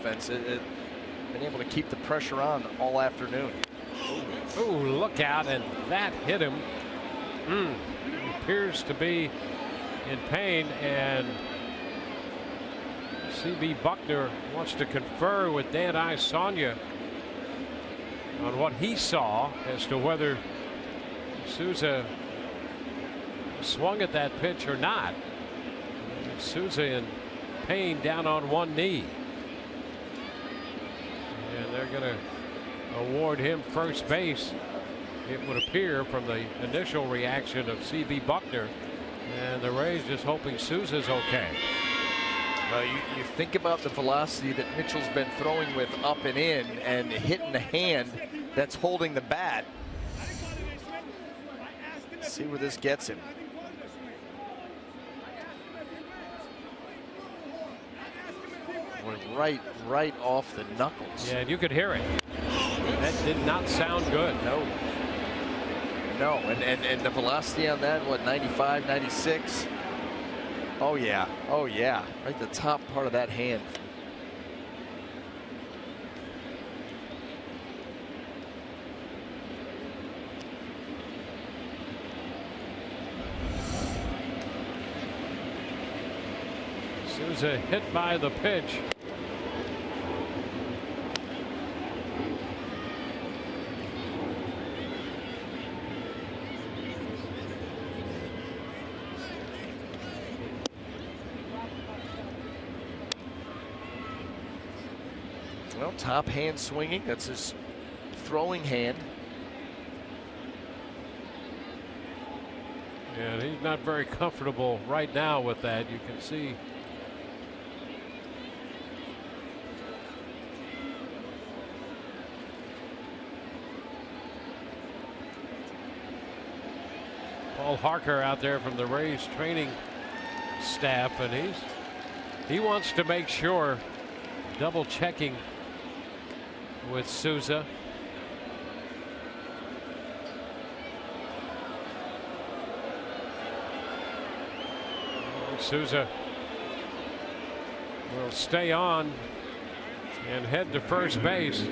offense. Been able to keep the pressure on all afternoon. Oh, look out, and that hit him. He appears to be in pain, and CB Buckner wants to confer with Dan Sonia on what he saw as to whether Souza swung at that pitch or not. Souza in pain down on one knee, and they're going to award him first base, it would appear, from the initial reaction of CB Buckner, and the Rays just hoping Souza's okay. You think about the velocity that Mitchell's been throwing with up and in, and hitting the hand that's holding the bat. Let's see where this gets him. Went right off the knuckles. Yeah, and you could hear it. That did not sound good. No. No, and the velocity on that, what, 95, 96? Oh yeah, oh yeah, right the top part of that hand. Souza hit by the pitch. Well, top hand swinging. That's his throwing hand. And he's not very comfortable right now with that. You can see. Paul Harker out there from the Rays training staff, and he wants to make sure, double checking with Souza. Souza will stay on and head to first base.